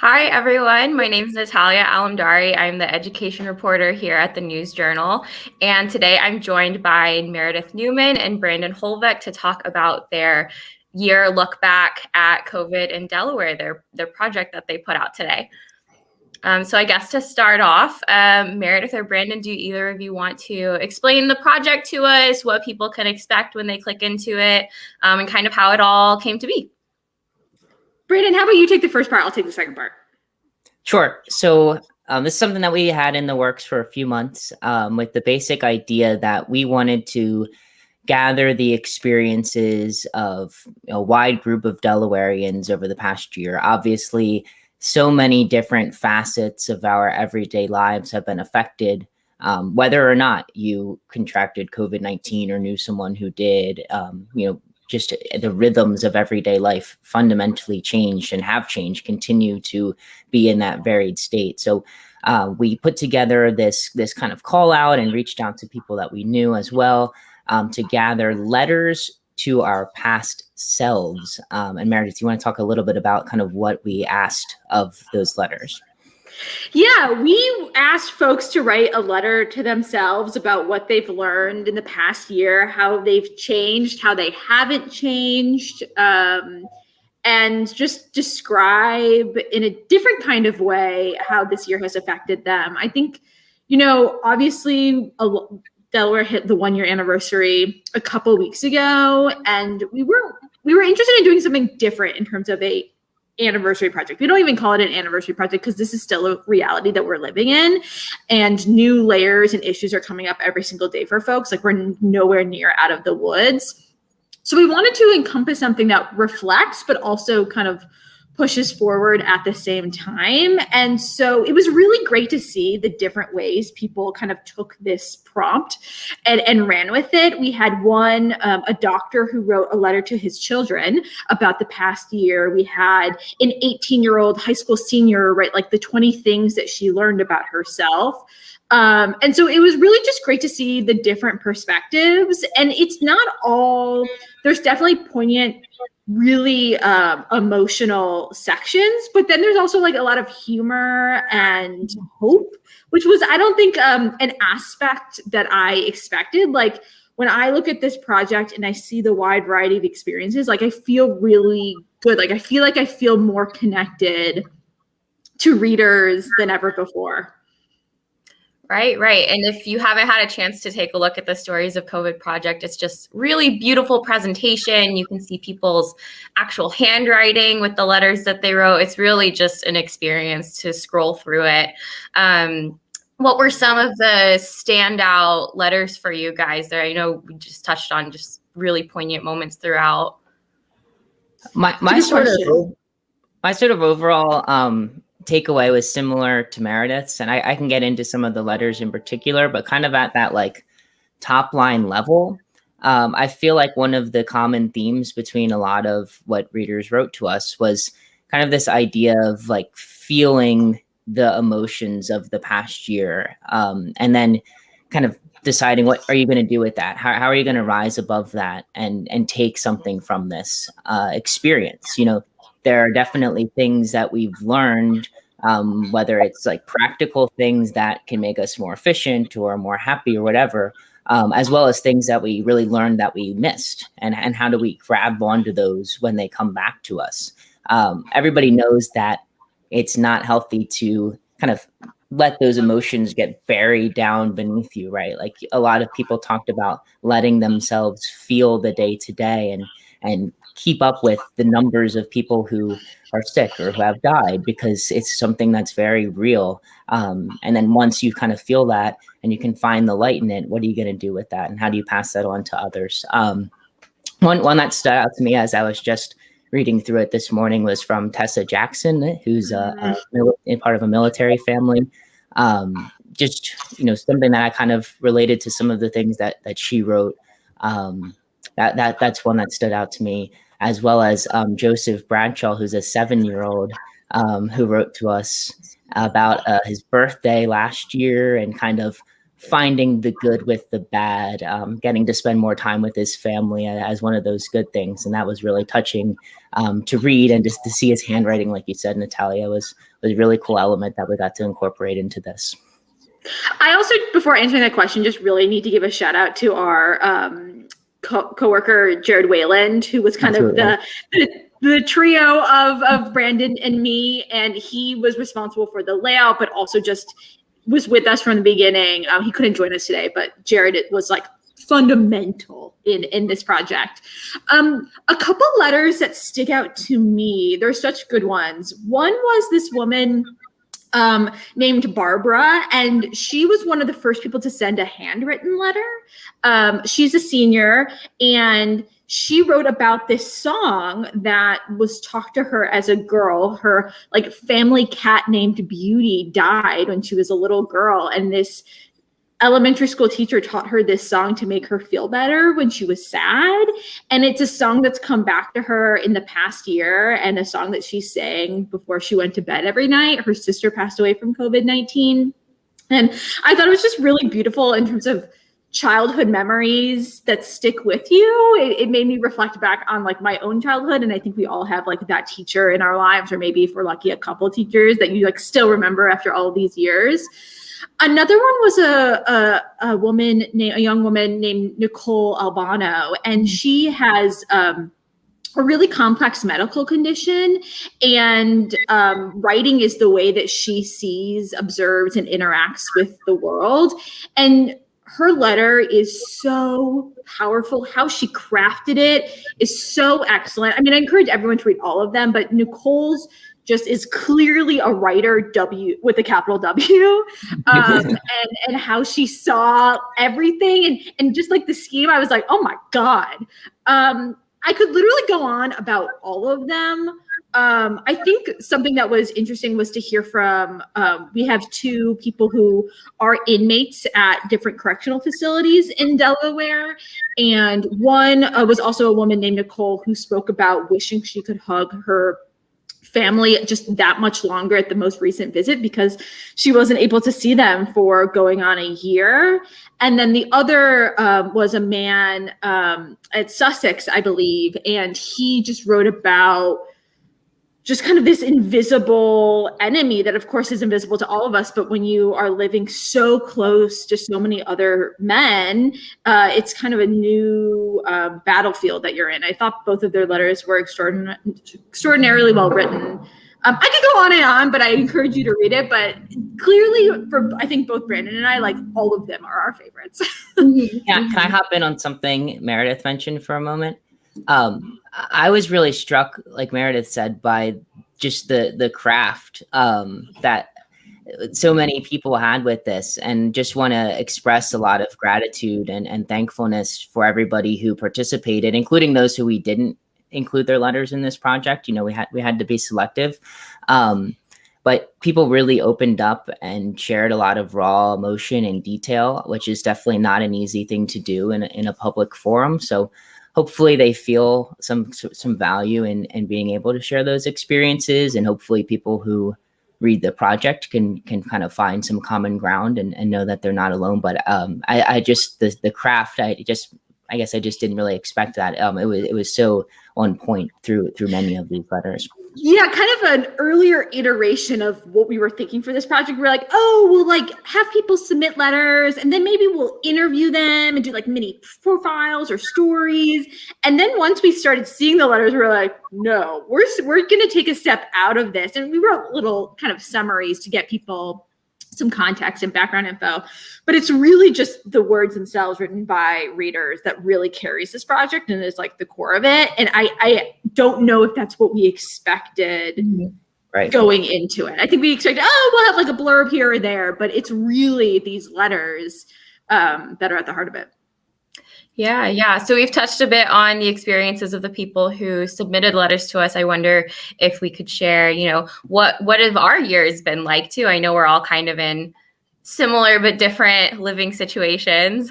Hi, everyone. My name is Natalia Alamdari. I'm the education reporter here at the News Journal. And today I'm joined by Meredith Newman and Brandon Holbeck to talk about their year look back at COVID in Delaware, their project that they put out today. So I guess to start off, Meredith or Brandon, do either of you want to explain the project to us, what people can expect when they click into it, and kind of how it all came to be? Brandon, how about you take the first part? I'll take the second part. Sure. So this is something that we had in the works for a few months with the basic idea that we wanted to gather the experiences of a wide group of Delawareans over the past year. Obviously, so many different facets of our everyday lives have been affected, whether or not you contracted COVID-19 or knew someone who did. Just the rhythms of everyday life fundamentally changed and have changed, continue to be in that varied state. So we put together this kind of call out and reached out to people that we knew as well to gather letters to our past selves. And Meredith, do you want to talk a little bit about kind of what we asked of those letters? Yeah, we asked folks to write a letter to themselves about what they've learned in the past year, how they've changed, how they haven't changed, and just describe in a different kind of way how this year has affected them. I think, obviously Delaware hit the 1 year anniversary a couple weeks ago, and we were interested in doing something different in terms of a anniversary project. We don't even call it an anniversary project because this is still a reality that we're living in, and new layers and issues are coming up every single day for folks. Like, we're nowhere near out of the woods. So we wanted to encompass something that reflects, but also kind of pushes forward at the same time. And so it was really great to see the different ways people kind of took this prompt and ran with it. We had a doctor who wrote a letter to his children about the past year. We had an 18-year-old high school senior write like the 20 things that she learned about herself. And so it was really just great to see the different perspectives. And it's not all, there's definitely poignant, really emotional sections, but then there's also like a lot of humor and hope, which was, I don't think, an aspect that I expected. Like, when I look at this project and I see the wide variety of experiences, like, I feel really good. Like, I feel more connected to readers than ever before. Right. And if you haven't had a chance to take a look at the Stories of COVID project, it's just really beautiful presentation. You can see people's actual handwriting with the letters that they wrote. It's really just an experience to scroll through it. What were some of the standout letters for you guys there? I know we just touched on just really poignant moments throughout. My sort of overall takeaway was similar to Meredith's, and I can get into some of the letters in particular, but kind of at that like top line level. I feel like one of the common themes between a lot of what readers wrote to us was kind of this idea of like feeling the emotions of the past year, and then kind of deciding what are you going to do with that? How are you going to rise above that and take something from this experience? There are definitely things that we've learned, whether it's like practical things that can make us more efficient or more happy or whatever, as well as things that we really learned that we missed, and how do we grab onto those when they come back to us. Everybody knows that it's not healthy to kind of let those emotions get buried down beneath you, right? Like, a lot of people talked about letting themselves feel the day to day and keep up with the numbers of people who are sick or who have died, because it's something that's very real. And then once you kind of feel that and you can find the light in it, what are you going to do with that? And how do you pass that on to others? One that stood out to me as I was just reading through it this morning was from Tessa Jackson, who's part of a military family. Just, something that I kind of related to some of the things that she wrote. That's one that stood out to me, as well as Joseph Bradshaw, who's a 7-year-old, who wrote to us about his birthday last year and kind of finding the good with the bad, getting to spend more time with his family as one of those good things. And that was really touching to read, and just to see his handwriting, like you said, Natalia, was a really cool element that we got to incorporate into this. I also, before answering that question, just really need to give a shout out to our coworker, Jared Wayland, who was kind of the trio of Brandon and me. And he was responsible for the layout, but also just was with us from the beginning. He couldn't join us today, but Jared was like fundamental in this project. A couple letters that stick out to me, they're such good ones. One was this woman named Barbara, and she was one of the first people to send a handwritten letter. She's a senior, and she wrote about this song that was taught to her as a girl. Her like family cat named Beauty died when she was a little girl, and this elementary school teacher taught her this song to make her feel better when she was sad. And it's a song that's come back to her in the past year, and a song that she sang before she went to bed every night. Her sister passed away from COVID-19. And I thought it was just really beautiful in terms of childhood memories that stick with you. It made me reflect back on like my own childhood. And I think we all have like that teacher in our lives, or maybe if we're lucky, a couple of teachers that you like still remember after all these years. Another one was a young woman named Nicole Albano, and she has a really complex medical condition, and writing is the way that she sees, observes, and interacts with the world. And her letter is so powerful. How she crafted it is so excellent. I mean, I encourage everyone to read all of them, but Nicole's just is clearly a writer, with a capital W, and how she saw everything, and just like the scheme, I was like, oh my God. I could literally go on about all of them. I think something that was interesting was to hear from, we have two people who are inmates at different correctional facilities in Delaware. And one was also a woman named Nicole, who spoke about wishing she could hug her family just that much longer at the most recent visit, because she wasn't able to see them for going on a year. And then the other was a man at Sussex, I believe, and he just wrote about just kind of this invisible enemy that of course is invisible to all of us, but when you are living so close to so many other men, it's kind of a new battlefield that you're in. I thought both of their letters were extraordinarily well written. I could go on and on, but I encourage you to read it. But clearly, for I think both Brandon and I, like all of them are our favorites. Yeah, can I hop in on something Meredith mentioned for a moment? I was really struck, like Meredith said, by just the craft that so many people had with this, and just want to express a lot of gratitude and thankfulness for everybody who participated, including those who we didn't include their letters in this project. You know, we had to be selective, but people really opened up and shared a lot of raw emotion and detail, which is definitely not an easy thing to do in a public forum. So hopefully they feel some value in being able to share those experiences, and hopefully people who read the project can kind of find some common ground and know that they're not alone. But I just the craft, I guess I just didn't really expect that. It was so on point through many of these letters. Yeah, kind of an earlier iteration of what we were thinking for this project. We're like, oh, we'll like have people submit letters, and then maybe we'll interview them and do like mini profiles or stories. And then once we started seeing the letters, we were like, no, we're going to take a step out of this. And we wrote little kind of summaries to get people some context and background info, but it's really just the words themselves written by readers that really carries this project and is like the core of it. And I don't know if that's what we expected going into it. I think we expected, we'll have like a blurb here or there, but it's really these letters that are at the heart of it. Yeah. So we've touched a bit on the experiences of the people who submitted letters to us. I wonder if we could share, what have our years been like too? I know we're all kind of in similar but different living situations.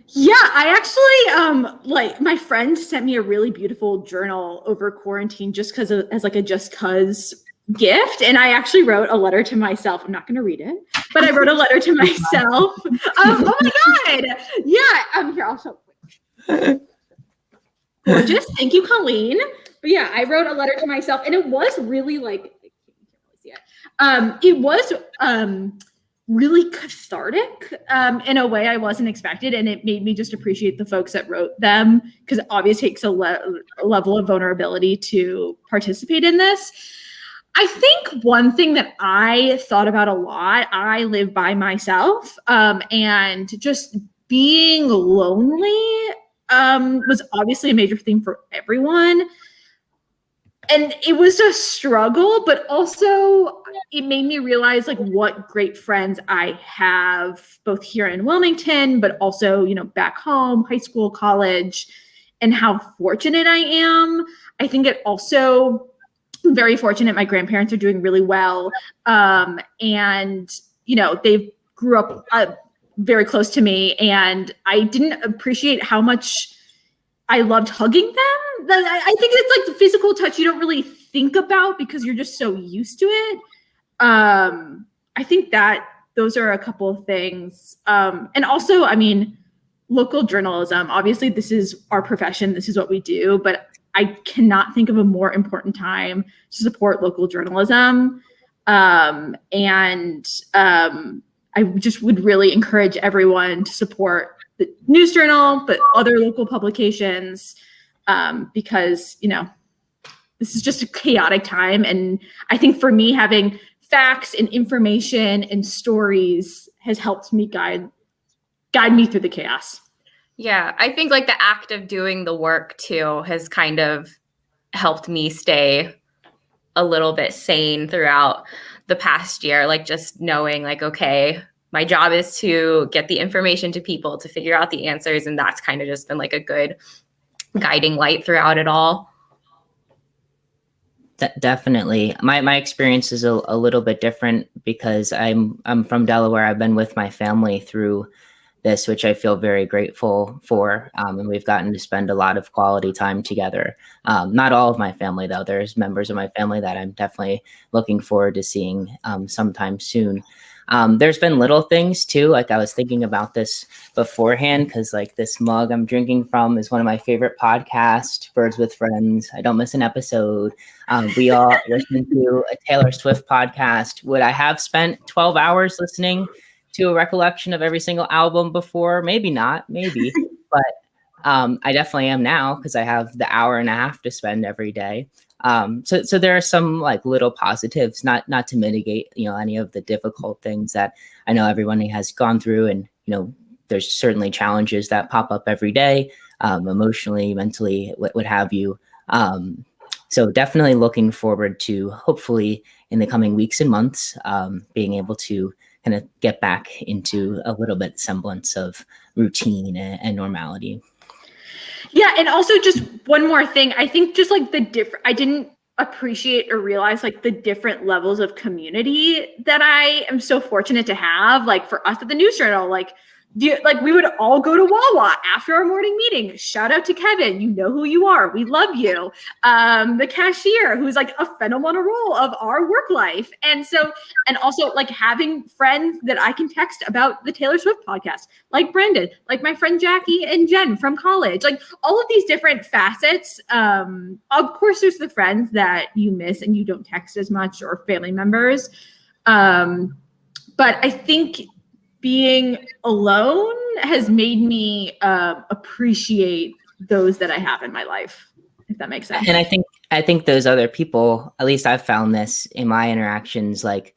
Yeah, I actually like my friend sent me a really beautiful journal over quarantine just because as like a just cause gift, and I actually wrote a letter to myself. I'm not going to read it, but I wrote a letter to myself. Oh my God. Yeah. Here, I'll show. Gorgeous. Thank you, Colleen. But yeah, I wrote a letter to myself, and it was really like, I can't really see it. It was really cathartic in a way I wasn't expected, and it made me just appreciate the folks that wrote them, because it obviously takes a level of vulnerability to participate in this. I think one thing that I thought about a lot, I live by myself, and just being lonely was obviously a major theme for everyone. And it was a struggle, but also it made me realize like what great friends I have both here in Wilmington, but also, back home, high school, college, and how fortunate I am. I think it also very fortunate. My grandparents are doing really well. And, they grew up very close to me, and I didn't appreciate how much I loved hugging them. I think it's like the physical touch you don't really think about because you're just so used to it. I think that those are a couple of things. And also, local journalism, obviously this is our profession. This is what we do, but I cannot think of a more important time to support local journalism. I just would really encourage everyone to support the News Journal, but other local publications, because, this is just a chaotic time. And I think for me, having facts and information and stories has helped me guide me through the chaos. Yeah, I think like the act of doing the work too has kind of helped me stay a little bit sane throughout the past year. Like just knowing like, okay, my job is to get the information to people, to figure out the answers. And that's kind of just been like a good guiding light throughout it all. Definitely. My experience is a little bit different because I'm from Delaware. I've been with my family through this, which I feel very grateful for. And we've gotten to spend a lot of quality time together. Not all of my family, though. There's members of my family that I'm definitely looking forward to seeing sometime soon. There's been little things too. Like I was thinking about this beforehand because like this mug I'm drinking from is one of my favorite podcasts, Birds with Friends. I don't miss an episode. We all listen to a Taylor Swift podcast. Would I have spent 12 hours listening to a recollection of every single album before? Maybe not, maybe. But I definitely am now because I have the hour and a half to spend every day. So there are some like little positives, not to mitigate, any of the difficult things that I know everyone has gone through. And, there's certainly challenges that pop up every day, emotionally, mentally, what have you. So definitely looking forward to hopefully in the coming weeks and months, being able to kind of get back into a little bit semblance of routine and normality. Yeah. And also just one more thing. I think just like I didn't appreciate or realize like the different levels of community that I am so fortunate to have. Like for us at the News Journal, like we would all go to Wawa after our morning meeting. Shout out to Kevin. You know who you are. We love you. The cashier who's like a phenomenal role of our work life. And also like having friends that I can text about the Taylor Swift podcast, like Brandon, like my friend Jackie and Jen from college, like all of these different facets. Of course, there's the friends that you miss and you don't text as much, or family members. But I think being alone has made me appreciate those that I have in my life, if that makes sense. And I think those other people, at least I've found this in my interactions, like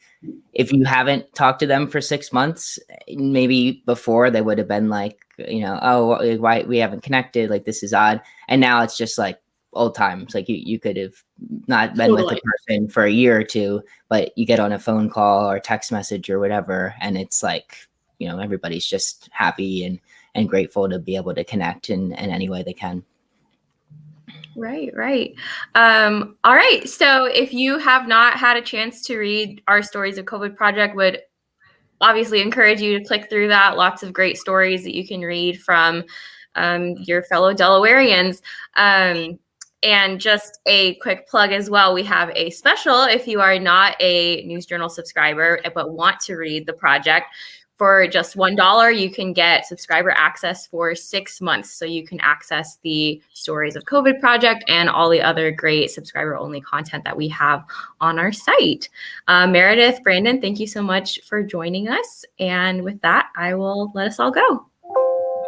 if you haven't talked to them for 6 months, maybe before they would have been like, oh, why we haven't connected, like this is odd. And now it's just like old times. Like you could have not been with a person for a year or two, but you get on a phone call or text message or whatever, and it's like, everybody's just happy and grateful to be able to connect in any way they can. Right. All right. So if you have not had a chance to read our Stories of COVID project, would obviously encourage you to click through that. Lots of great stories that you can read from your fellow Delawareans. And just a quick plug as well, we have a special if you are not a News Journal subscriber but want to read the project. For just $1, you can get subscriber access for 6 months. So you can access the Stories of COVID project and all the other great subscriber-only content that we have on our site. Meredith, Brandon, thank you so much for joining us. And with that, I will let us all go.